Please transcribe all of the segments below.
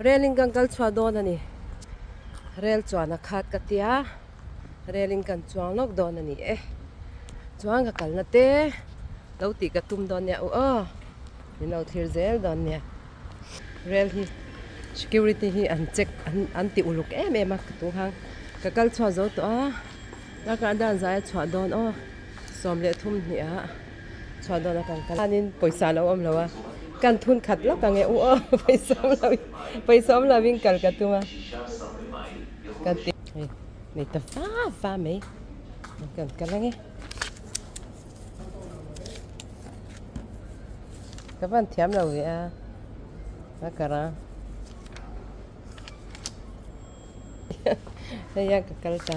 Railing ganggal chua don ani rail chuan a khat ka tia railing kan chuang lok don ani chuang ka kalna te lo ti ka tum don ya ni lo thir zel don ne rail hi security hi an check an ti uluk em tu hang ka kal chua zo to la ka dan zai chua don som le thum ni chua don kan kalanin poisa lo om lo kan thun khat lo ka nge paisa om la wing kal ka tu ma kan ti ni ta fa me kan kalange các bạn thèm đâu vậy nó cả ra đây là cái cal ta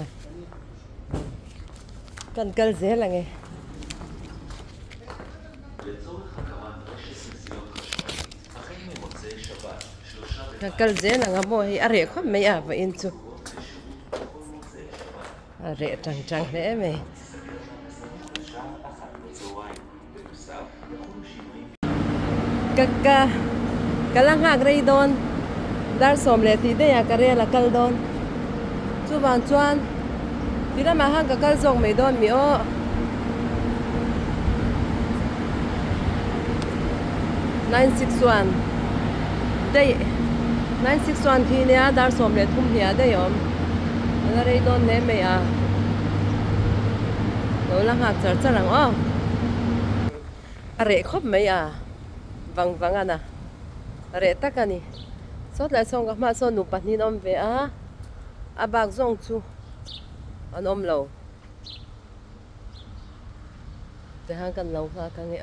cần cal dễ là nghe cái cal dễ là ngắm mồi à rẻ không mấy vawiin chu à rẻ trắng trắng thế mày kalang hak rei don dar som le ti de ya kare la kal don chu ban chuan tira ma hang ka kal zong mai don mi 961 đây 961 thì nè dar som le thum hia đây la rei don ne me lo lang hak char charang are khop mai vang vang ana re takani sot lai song ma so nu patni nom ve abak zong chu anom lo te hang kan lo ha ka nge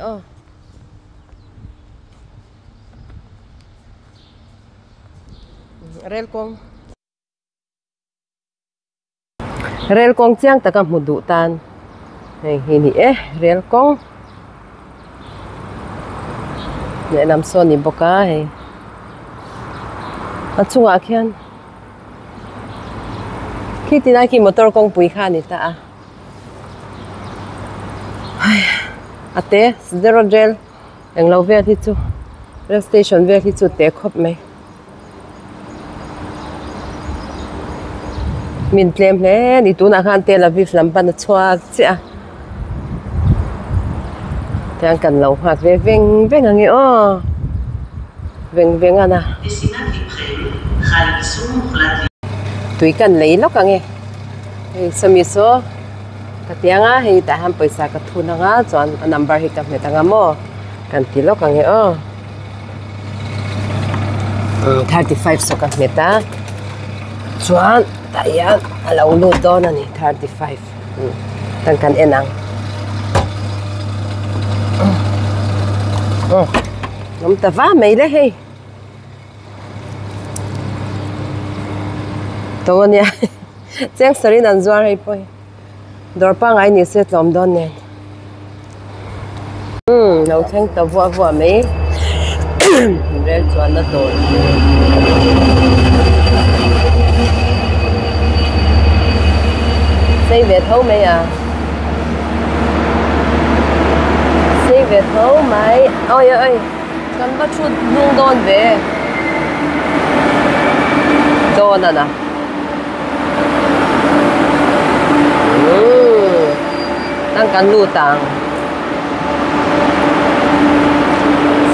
rel kong chiang takam mudu tan hi ni rel kong nè nằm son ni boka he achunga khian khi tina ki motor kong pui kha ni ta ate zero gel englo ve thi chu rail station ve thi chu te khop mai min tlem hle ni tu na khan Tel Aviv lam pan chuak cha đang cần lâu hoặc về veng veng anh ấy veng veng anh tùy cần lấy lóc anh ấy xem như số cái tiếng hay tại ham paisa cái thu năng chọn number hay cái người ta ngắm cần tí lóc anh ấy 35 số cái người ta chọn tại lâu luôn đó nè 35 đang cần enang nắm ta vá mấy đấy hay tôi nha chẳng sari nan zoar hay poi dor pa ngai ni set lom don nè lâu chẳng ta vua vua mấy rel chuan nó tôi xây về thấu mấy về thấu mày ôi ơi con bắt chút nung đòn về đòn nè đang cần lưu tàng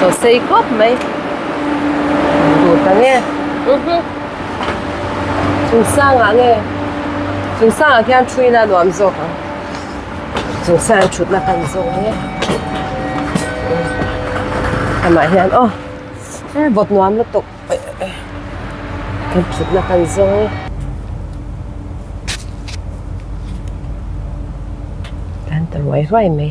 so xây cốp mày lưu tàng nghe chúng sang nghe chúng sang khi ăn chui là làm gì chúng sang chút là cần gì ngheทำไมเห็นบทนวมแล้วตกกันชุดนักกันซอยกันตัวไว้ไรไหม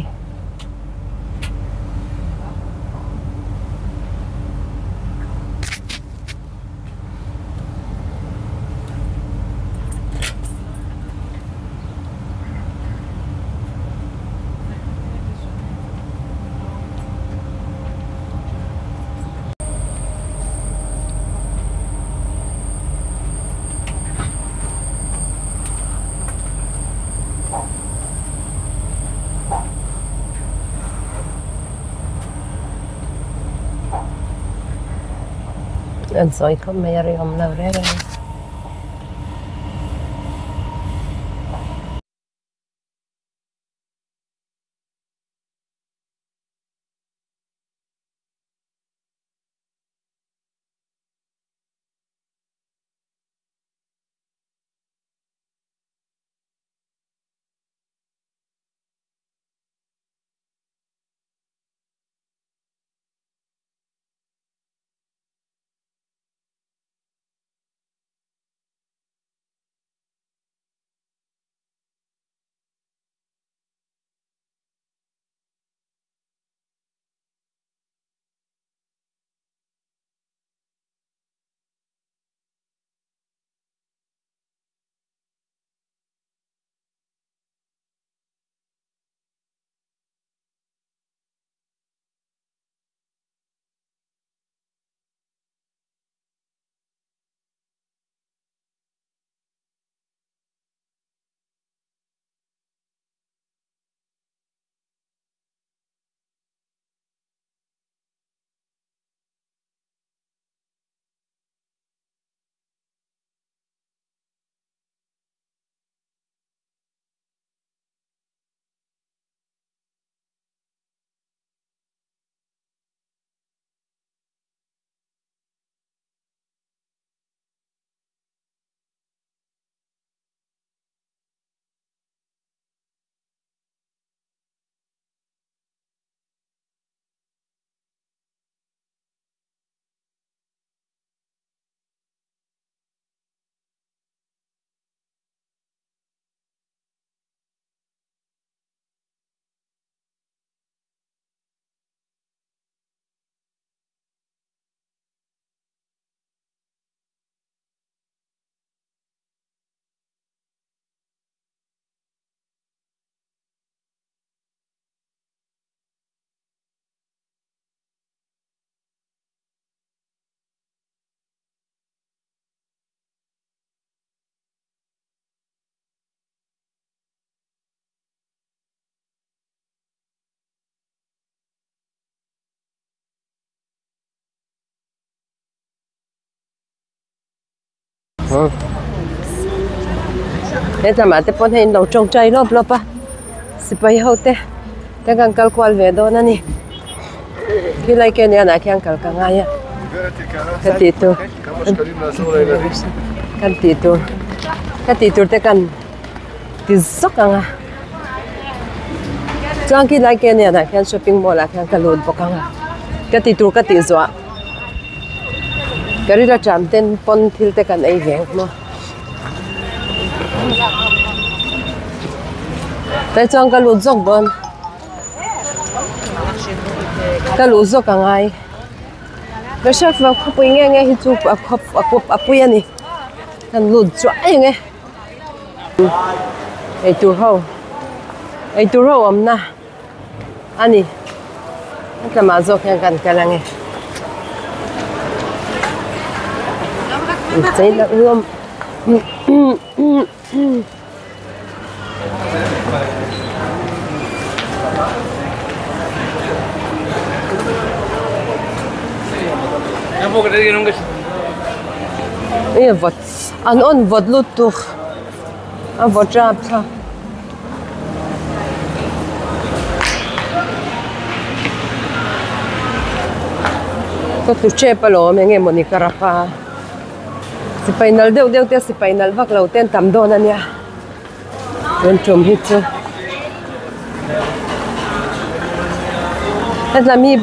Anh soi không mấy rồi ông lâu đấy. Thế là mà tép hình đầu trồng trái lốp lốp à, Sipai hậu te, te càng cal qual về đó nè, khi lại cái này là càng cal càng ngay à, cái tít te càng tít sốc càng à, cho khi lại cái này là càng shopping mall là càng cal lột bọc càng à, cái tít dọa, cái này là chạm tên pon thil te càng ấy về mà. Tại sao cái lúa dốc bon, cái lúa dốc càng ai, cái chef vào khu bụi nghe hít chụp bụi này, cái lúa dãi nghe, ai tu hậu âm na, anh cái mà dốc cái là nghe, thấy là ươm. Iya vot, on vot lutuh, vot jab sa. Có tu che palo mình nghe moni karapa. Sipai nal deu te sipai nal vak lau ten tam don ania. Don chum hit chu. Hết là mi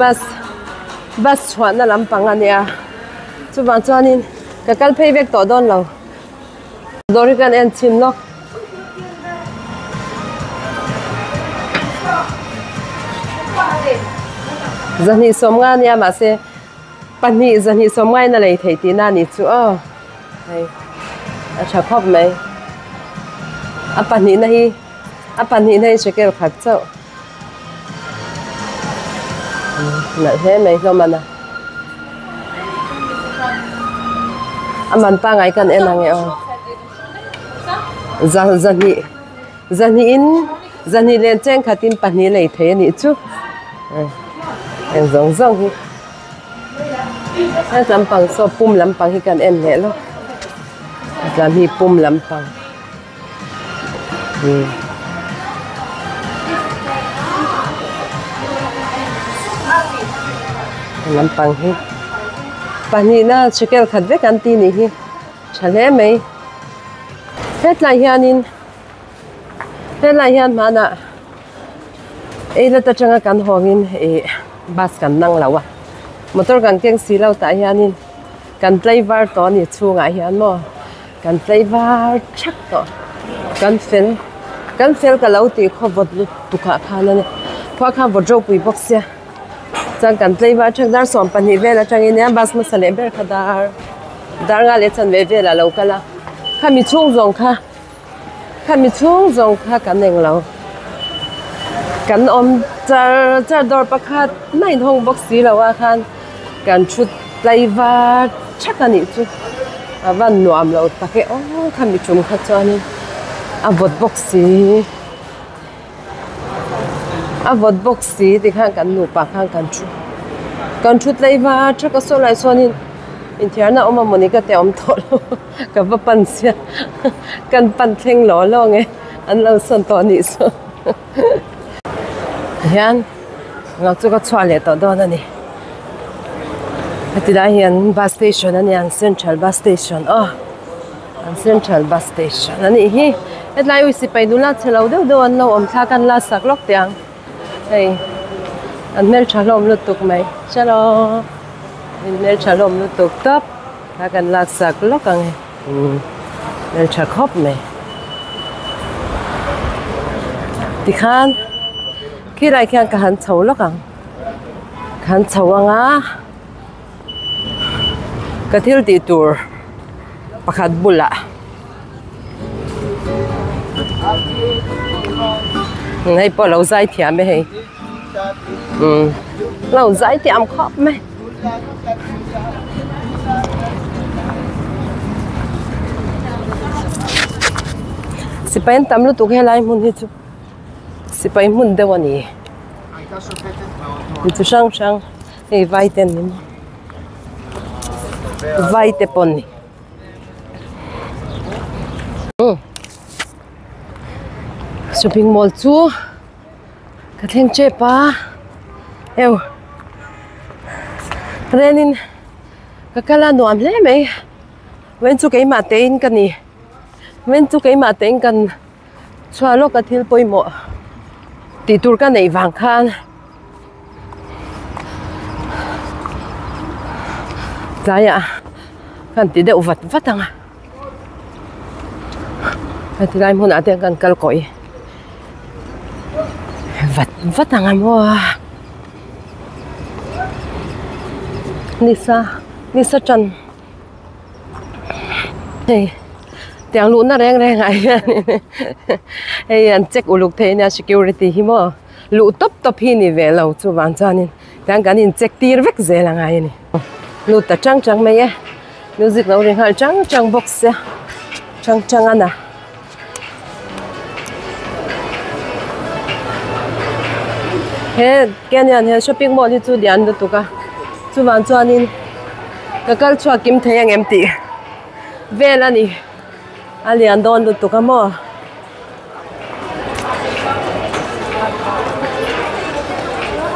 bus hoan na lampang ania. Chu ban chuanin ka kal phei vek to don lo. Dorikan en chin lok. Zani somnga nia ma se pani zani somngai na lei thei ti na ni chu a. Hay. A cha khop mai. A pani nahi shekel khat chau. Na he mai lo mana. Aman pa ngai kan en ange o. Zani len cheng khatin pani lei thei ni chu. En zong hi. lampang so pum lampang hi kan en le lo lam hi pum lampang lampang hi pani na chikel khat ve kan ti ni hi chale mai hetlai hian hmanna la ta changa kan hongin bas kan nang lawa motor kan keng si lo ta hianin kan flavor to ni chunga hian mo kan flavor chak to kan fel ka lo ti kho bot lu tuka khana ne khwa kha bot ro pui box ya chang kan flavor chak dar som pani vela changin ya bas masale ber khadar dar nga le chan ve vela lo kala khami chung zong kha kan neng lo kan om char dor pakhat nai hong box si lo wa khan kan chut flavor chak ani chu awan nuam lo take khami chung kha chani avot box si ti khan kan nu pa khan kan chut flavor chak so lai sonin in thiarna oma monica te om tholo ka va pan sia kan pan thleng lo nge an lo son to ni so hian ngau chu ka chwa le to don ani atida hian bus station ani an central bus station ani hi hetlai ui sipai dula chelo do an lo om thla kan la sak lok tiang hei an mel chalom lu tuk mai chalo in mel chalom lu tuk tap thla kan la sak lok ang mel cha khop mai ti khan khi lại khan ka han chho lok ang khan chho anga ka thil ti tur pakhat bula ngay po lâu dài thiam mấy hay lâu dài thiam khóc mấy Sipai tam lu tu helai mun hi chu Sipai mun de wani chu sang ei vai ten ni vai te pon ni shopping mall chu ka thleng che pa eu renin ka kala nuam hle mai wen chu ke ma te in kan ni wen chu ke ma te in kan chwa lo ka thil poimo ti tur ka nei wang khan zaya kan ti de uvat vatanga ati lai mun ate kan kal koi vatanga mo nisa chan hey tiang lu na reng ai hey an check uluk the na security hi mo lu top hi ni ve lo chu wan chanin tang kan in check tir vek zela ngai ni lu ta chang mai e music lo ring hal chang box ya chang ana he kenyan he shopping mall hi chu dian du tuka chu wan chanin ka kal chua kim theyang empty vela ni ali an don du tuka mo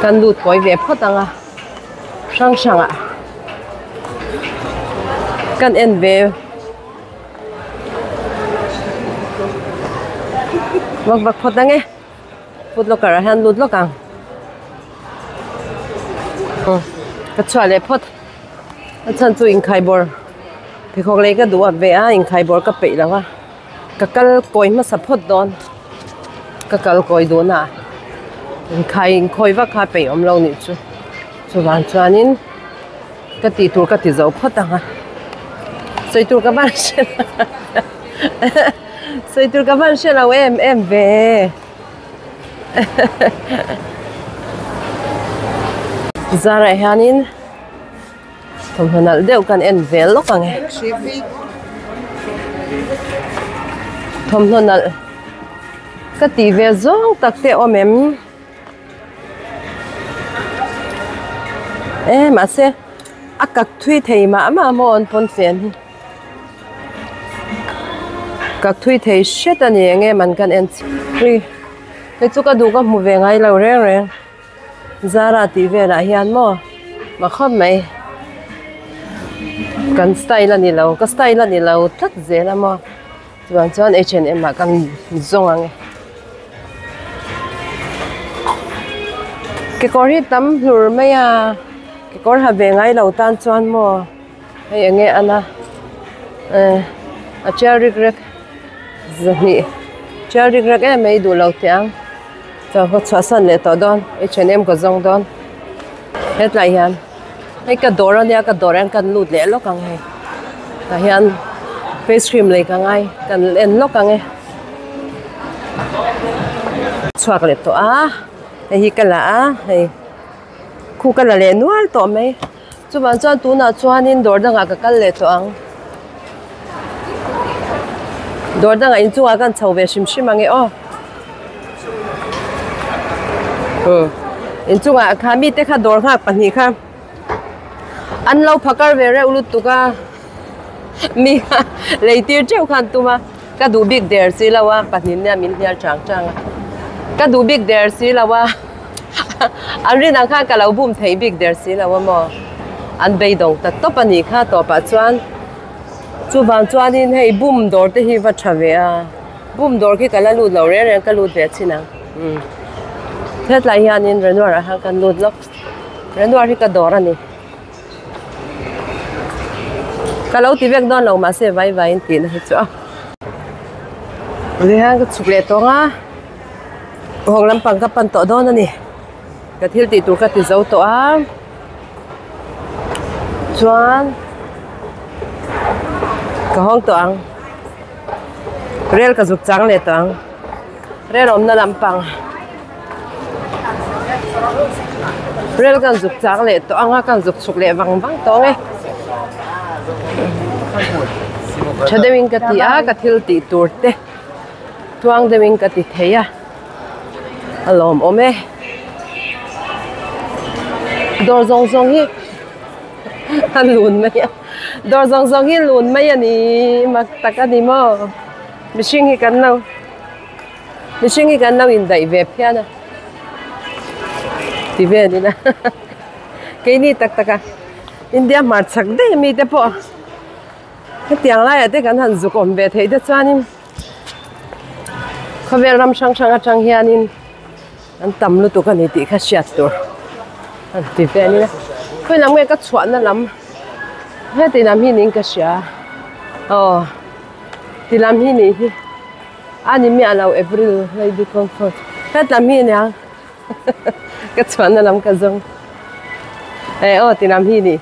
kan lut koi ve photanga sang kan en ve vak photange put lo kar han lut lo kang ka chwa le phot chan chu in khai bor thì khóc lấy cái đũa về à in khai bor ka pe lawa ka kal koi ma support don ka kal koi do na in khai khoi wa kha pe om lo ni chu wan chuanin ka ti tur ka ti zo photanga soi tur ka ban she soi tur ka ban she la em về zara hanin thom hanal deu kan en vel lo kang e thom hanal ka ti ve zong takte omem ma se a kak thui thei ma mo on pon fen hi kak thui thei shet ani nge man kan en ri ke chu ka du ka mu ve ngai lo reng reng zara ti ve la hian mo ma khom mai kan style ani lo ka style ani lo that zela mo chuan H&M ma kan zong ang cái con hi tắm lur mấy à cái con hà về ngay đầu tan chuan mo hay nghe anh à cherry grek zani cherry grek em mấy đủ lâu tiếng cho có xóa sân lệ tao đón H&M có dòng đón hết lại hiền hay cái đồ đó nha cái đồ đang cần lụt lẽ lúc càng hay là hiền face cream lấy càng ngay cần lên lúc càng ngay xóa cái lệ tao hi cái là hay khu cái là lệ nuôi tao mấy chú bạn cho tú nào cho anh đồ đang cái lệ tao ăn đồ đang anh chú ăn chầu về xìm xìm nghe ô anh chú ăn khá mi té khá đồ khá bẩn hi khá anh lâu phakar về rồi ulu tu ka mi lấy tiền treo khăn tu mà cái đủ big there xí là wa bẩn nha mình nhà trắng trắng cái đủ big there xí là wa anh riêng anh khá cái lâu bùm thấy big there xí là wa mo anh bay đồng ta top anh đi khá to bắt chuan chú bạn chuan đi hay bùm door thì hi vật trả về à bùm door cái là lụt lâu rồi cái lụt về xin nào thế là hiện in rồi nữa hàng cái lụt lắm rồi nữa thì cái door này cái lâu thì việc đó lâu mà sẽ vay vay tiền hết chứ rồi hàng cái chụp lệ to á hoàng làm bằng cái pan to đó nè cái thiếu thì tụi cái thì giàu to á chuan cái hong to ăn rel cái dục trắng lệ to ăn rel ôm nó làm bằng rel cái dục trắng lệ to ăn cái dục chụp lệ vàng vàng to nghe cho đến mình cái cái thiếu thì tụi thế tuang đến mình cái thấy à alom ome door zong zong hi han lun mai door zong zong hi lun mai ani mak taka ni mo mishing hi kan nau in dai ve phia na ti ve ni na cái ni tak taka india mar chak de mi te po cái tiếng lại te kan han zu kom ve thei de chanin khavel ram sang sang atang hianin anh tầm luôn tụi cái này thì khá sạch rồi anh thì về này khơi làm cái chuột nó lắm hết thì làm gì nên cái gì thì làm gì này anh em nhà nào April hay đi comfort hết làm gì nè cái chuột nó làm cái giống thì làm gì này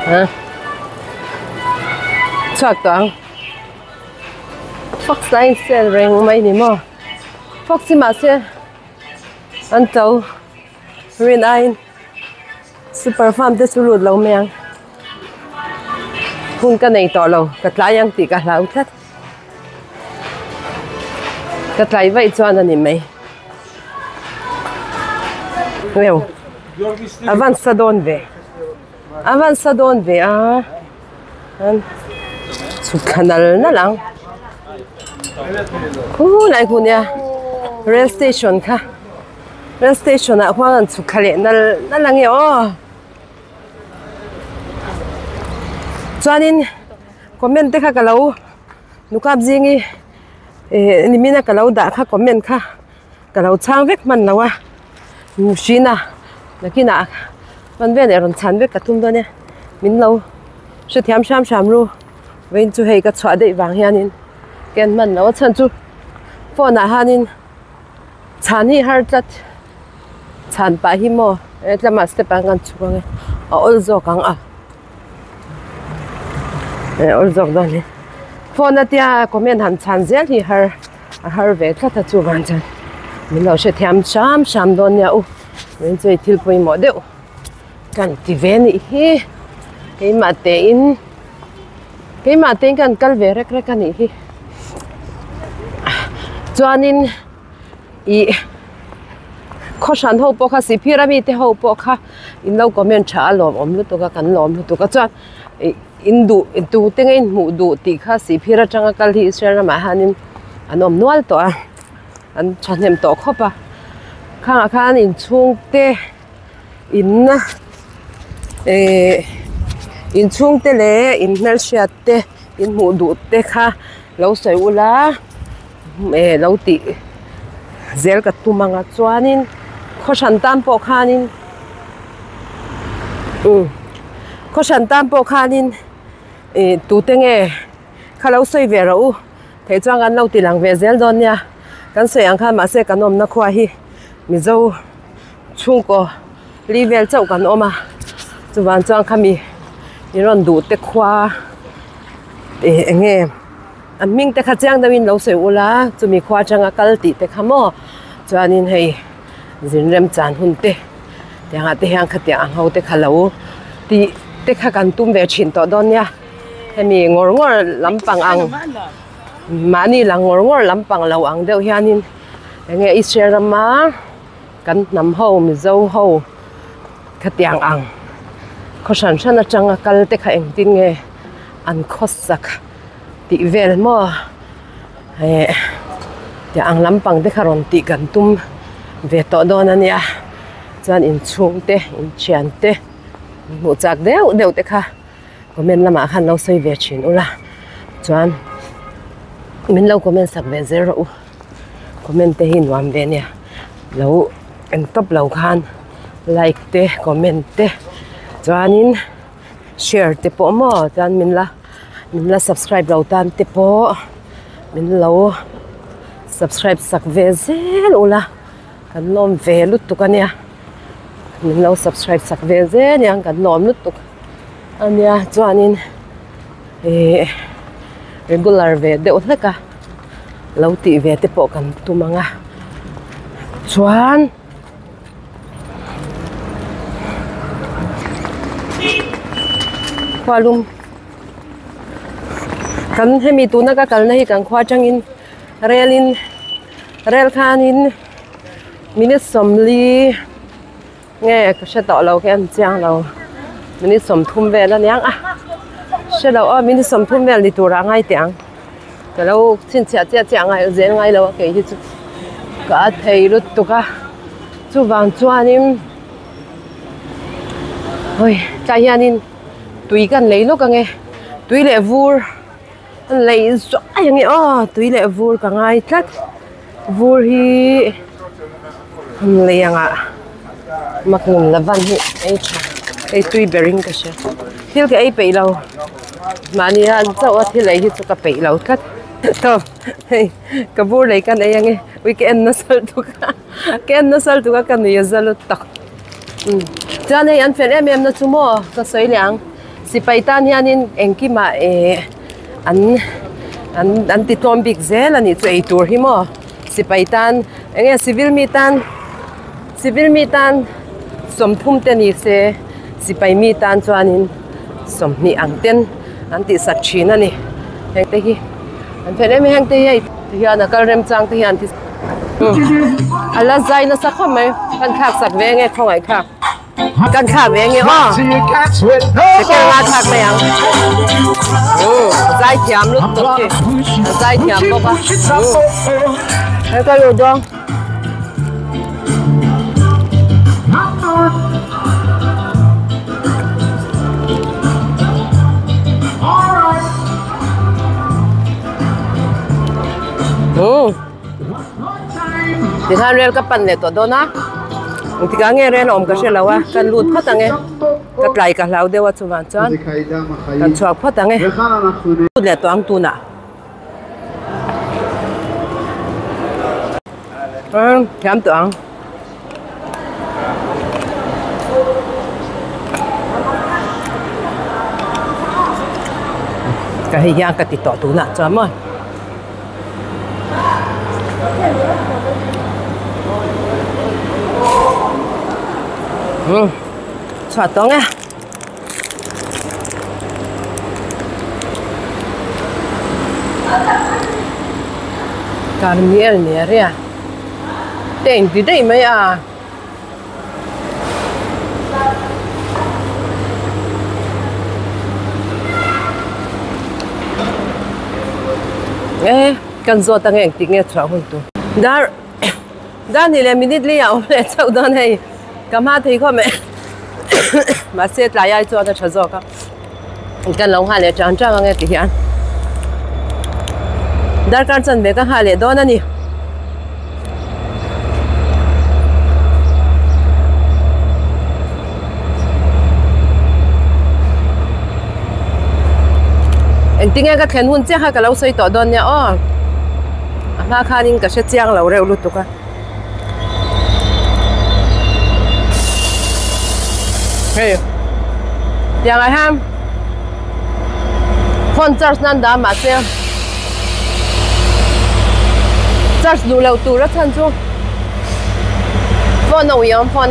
hả chắc toang fox line sẽ reng mai ni mo fox mà sẽ anh cháu rin ai super farm để sưu lâu miang hun cái này to lâu cái lá yang tì cả lâu thắt cái lá vậy cho anh em mày well avançadon về à chụp canal na lang khu này khu nha rail station kha rail station à khoan chụp khale na lang yo chuanin comment te kha ka lo nukap jingi ni mina ka lo da kha comment kha ka lo chang vek man lawa mushina nakina man ve ne ron chan vek ka tum do ne min lo sẽ thiam sam ru bên chú hay cái chóa đấy vàng hianin cái mình nó chân chú phone na hanin chan hi har chat chan pa hi mo etla ma step ang kan chu kang ol zo kang ol zo don ni phone atia comment han chan zel hi har ve thla ta chu van chan min lo sẽ thiam sam don ya u bên chú thil poi mo deu kan ti ve ni hi cái mà tên cần cal về rek rek anh hi cho nên i khosan ho po kha si phirami te ho po kha in lo comment tha lom om lu to ka kan lom lu to ka chan indu tu te ngai mu du ti kha si phira tanga kal hi sera ma hanin anom nual to an chanem to khopa khang khan in chung te in na in chung te le in nal shat te in mu du te kha lo soi ula lo ti zel ka tumanga chuanin khosan tam po khanin khosan tam po khanin tu te nge khalo soi ve ro thei chang an lo ti lang ve zel don nya kan se ang kha ma se kanom na khwa hi mi zo chung ko level chau kan oma chuwan chang khami iron du te khwa nge an ming te kha chang dawin lo soi ula chumi khwa changa kal ti te khamo chuanin hei zinrem chan hun te tianga te hang kha tiang ho te khalo ti te kha kan tum ve thin to don nya hemi ngor ngor lampang ang mani lang ngor ngor lampang lo ang deuh hianin nge iserama kan nam ho mi zo ho kha tiang ang khosan sana changa kal te kha eng tin nge an khosak ti vel mo ti ang lampang te kharon ti kan tum ve to don ania chan in chung te in chian te mu chak deuh te kha comment lama khan lo soi ve chin ula chuan min lo comment sak ve zero comment te hin wam ve nia lo en top lo khan like te comment te chuanin share te po mo chuan min la subscribe lo tan te po min lo subscribe sak ve zel ula kan nom ve lut tu kania min lo subscribe sak ve zel yang kan nom lut tu ania chuanin regular ve de othaka lo ti ve te po kan tumanga chuan khwalum kan hemi tu na ka kal na hi kan khwa changin rel khanin minute somli nge ka sha to lo ke an chang lo minute som thum ve la nyang sha lo minute som thum ve ni tu ra ngai tiang ka lo chin cha cha ngai zen ngai lo ke hi chu ka thei lut tu ka chu wang chuanin hoi ta hianin tui kan lei lo ka nge tui le vur an lei zo ai nge tui le vur ka ngai tlat vur hi an lei anga makun lavan hi ei tui bering ka she thil ke ei pe lo mani an chaw thil lei hi chu ka pe lo tlat to hey ka vur lei kan ei nge weekend na sal tu ka kan ni zalu tak chan ei an fen em na chumo ka soi liang sipai tan hianin engki ma an ti tom big zel ani chu ei tur hi mo sipai tan enge civil mi tan som thum te ni se sipai mi tan chuanin som ni ang ten an ti sak thin ani heng te hi an fen em heng te hi hian a kal rem chang te hian ti ala zai na sa khom mai kan khak sak ve nge khongai khak kan khak ve nge te ke la khak mai ang zai thiam lut to ke zai thiam lo ba he ka yo dong thì thằng rel các pan này to đó na, thì cái nghe rel om cái xe lawa, cái lụt phát tăng nghe, cái lại cái lao đeo cho bạn chọn, cái chuột phát tăng nghe, lụt này to ăn tu na, làm to ăn, cái hình dạng cái to tu na cho mà. Chọt to nghe. Carmiel nè ria. Tên tí đây mấy à. Ê, cần rồi ta nghe tiếng nghe chó hơn tu. Đã thì là minute li à, lẽ cháu đó này, cảm hát thấy không mẹ, mà sẽ lại ai cho ta chó rồi cả. Cần lòng hai lẽ trắng trắng nghe tiếng hiền. Đã cả chân về cái hai lẽ đó nè. Anh tiếng nghe cái khen hun chắc cái lâu xây tỏ đòn nha ó, mà khai nên cái sẽ chiang lâu rêu lút cả. Hey, tiếng ai ham, phone charge nan đã mà xem, charge đủ lâu đủ rất thân chú, phone nào yếm phone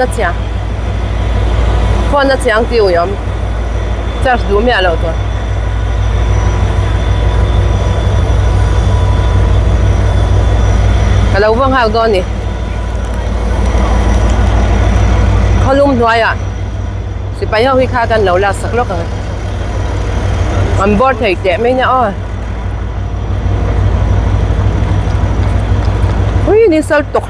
nó chiang tiêu yếm, charge đủ mẹ lâu thôi. Cái lâu vang hao đó nè, Khelum nói à, Sipai hao hi khaiกันlâu là sắc lốc à, anh bớt thấy đẹp mấy nhá, ui đi sao tục,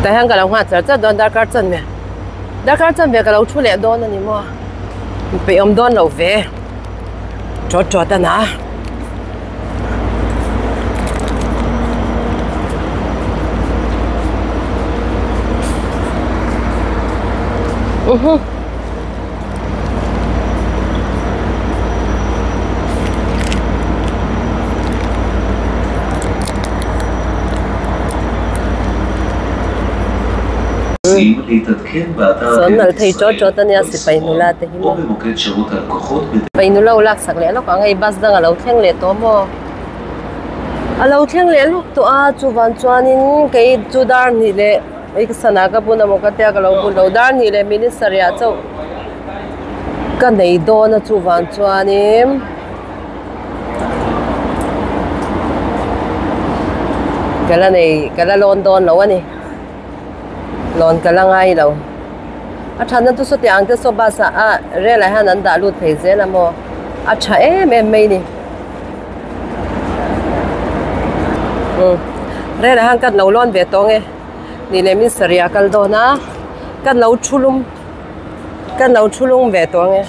tại hàng cái lâu hoa chợ đón đã cả chân về cái lâu出来đón你么，被我们đón lâu về, cho ta na. Son al thầy cho ta nia Sipai nula te himo. Sipai nula ulak sak le lo ka ngai bus dang alo thleng le to mo. Alo thleng le luk to a chu van chuanin kei chu dar ni le ei ka sana ka buna mo ka te ka lo bun lo dar ni le ministeria chau. Ka nei do na chu van chuanin kala London lo ani. Lon ka lang ai lo. A than na tu so ti ang te so ba sa a re la han an da lut phei ze la mo. A tha em mai ni. Re la han kat lo lon ve to nge. Ni le min saria kal do na. Kan lo chulung ve to nge.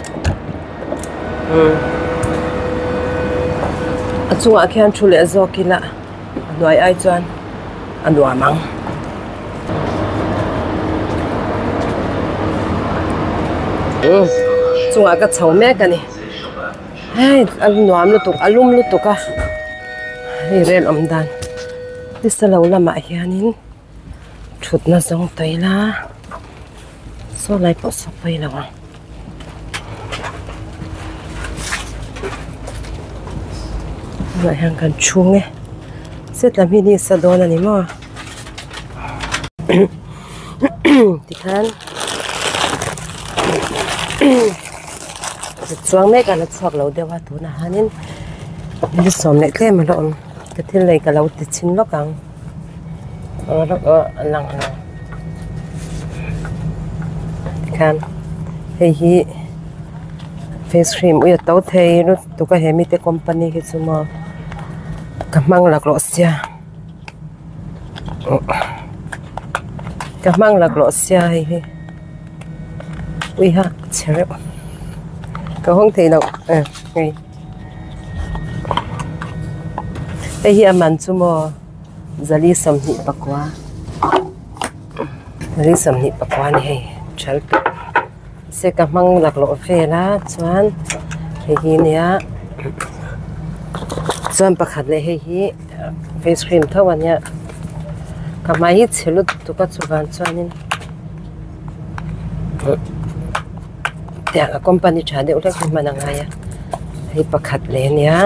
A chunga khian chule zo kila. Noi ai chuan an wa mang. Chunga ka chho me ka ni. Hey, al nuam lu tuk alum lu tuk ka. Hi rel om dan. Tisalo lama hianin thut na zong toila. So lai po so pai lawa. Lai hang kan chung e. Set lam hi ni sa don ani mo. Tikhan chuang me ka la chuak lo dewa tu na hanin ni som le tle ma lo ka thil lei ka lo ti chin lo kang lang kan hi face cream u ya to thei ru tu ka hemi te company hi chuma ka mang lak lo sia hi ui ha chere ka hong thei lo ngai hi aman chumo zali samni pakwa ni hei Chhelobik se ka mang lak lo fela chuan hi nia chuan pakhat le hi face cream thawanya ka mai hi chhelu tu ka chuwan chuanin tiang a company chade ulek hmanna ngaia hei pakhat le nia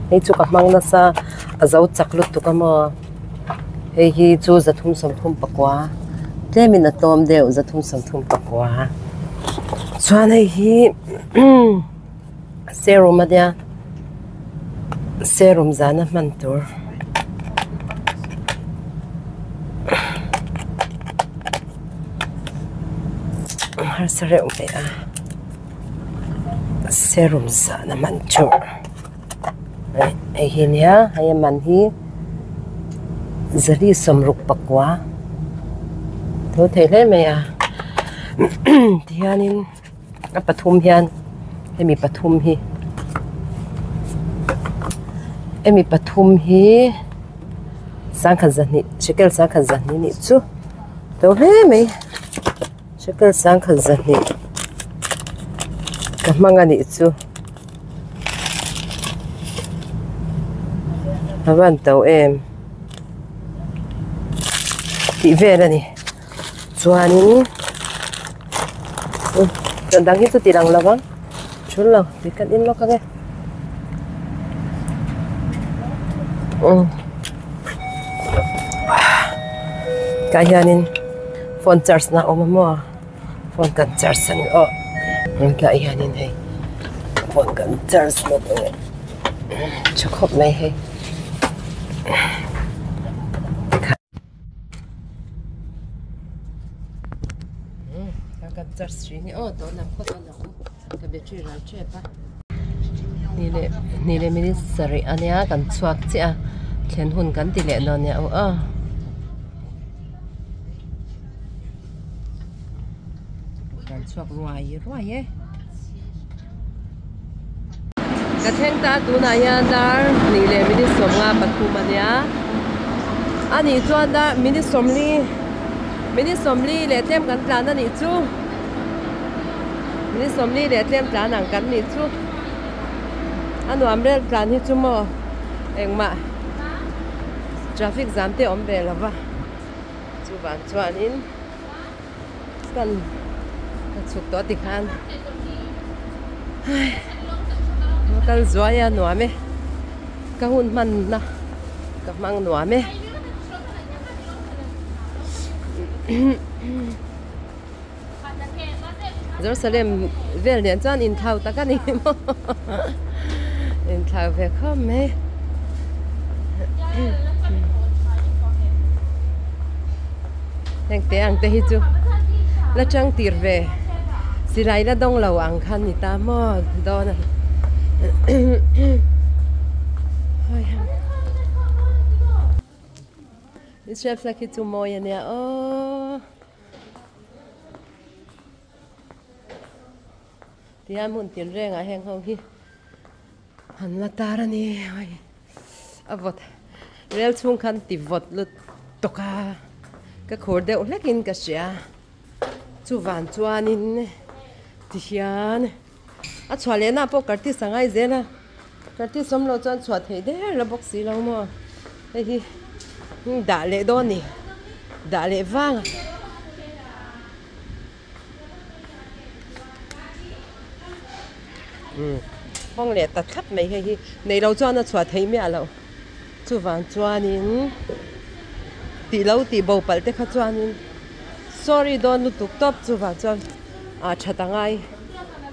hei chu ka hmang na sa azau chaklut tu ka mo hei hi chu zathum samthum pakwa tlemin atom deu zathum samthum pakwa chuan hei hi serum adia serum zana hmantur har sare umpe a serum zana hmantur hi nia hei man hi zari somruk pakwa tho theile me a tianin a pathum hian hemi pathum hi emi pathum hi sangkha zani shekel sangkha zani ni chu to he me shekel sangkha zani ka manga ni chu hawan tau em ti vera ni chuanin dang hi chu tirang lawang chul lo tikan in lo ka nge ka hianin phone charge na omamo phone kan charge ani o ka hianin hei phone kan charge mo nge chokhop mai hei kan charge ni o to na ko to na ka battery ral che pa ni le mini sari ania kan chuak chi a thlen hun kan ti le no nia o a kan chuak ruai e ka theng ta tu na ya dar ni le mini somnga pathum ania ani chuan da mini somli le tem kan plan ani chu mini somli le tem plan ang kan ni chu anu amrel plan hi chu mo engma traffic jam te ombe lawa chu ban chuanin kan chuk to ti khan kal zoya nuame ka hun man na ka mang nuame Jerusalem vel lian chan in thau ta kan ni mo in thau ve khom me teng te ang te hi chu la chang tir ve sirai la dong lo ang khan ni ta mo do na Is chef la ki tu mo ya ne o Tiyan mun tin reng a heng ho hi han la tara ni oi avot rel chung khan ti vot lut toka ka khor de lekin ka sia chu van chuanin ti hian a chwale na po karti sangai zena karti somlo chan chwa thei de la box si lo mo hi da le do ni da le wang Hong le ta thap mai hi nei lo chuan a chwa thei me alo chu van chuanin ti lo ti bo pal te kha chuanin sorry don lu tuk top chu van chuan a thatangai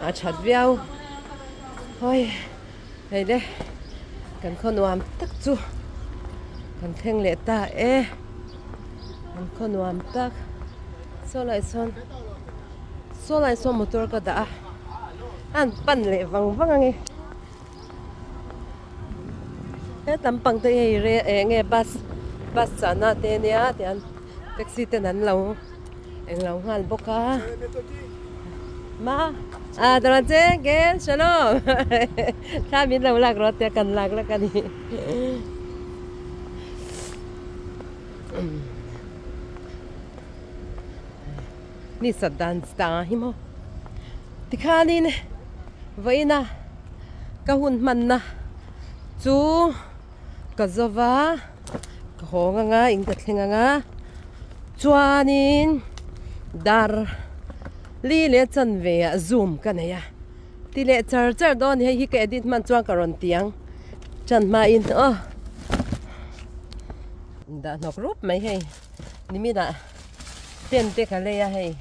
a that viau hoi hei le kan khonwam tak chu kan theng le ta e kan khonwam tak so lai son motor ka da an pan le vang ange e tampang te ei re nge bus chana te nia tian taxi te nan lo eng lo ngal boka ma daran che gen shalom tha min lo lak ro te kan lak la kan ni sadan sta hi mo tikhanin vawiin ka hun hmanna chu ka zowa ka honga nga in ka thlenga nga chuanin dar li le chan ve zoom ka neya ti le charger don hi ke edit man chuang karon tiang chan ma in da nok rup mai hei nimi da pen te ka le ya hei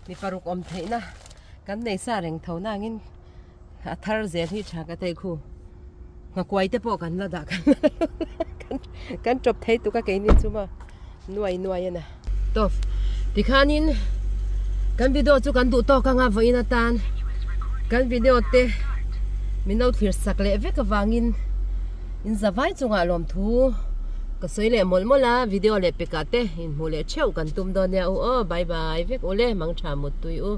ni paruk om theina kan nei sa reng thona ngin athar zel hi tha ka te khu nga kwai te po kan la da kan chop thei tu ka ke ni chuma nuai na tof tikhanin kan video chu kan du to ka nga vawiin tan kan video te minau thir sak le ve ka wangin in zawai chunga lom thu ka soile molmola video le pekate in mule cheu kan tum do ne o bye bye vek ole mang tha mut tui u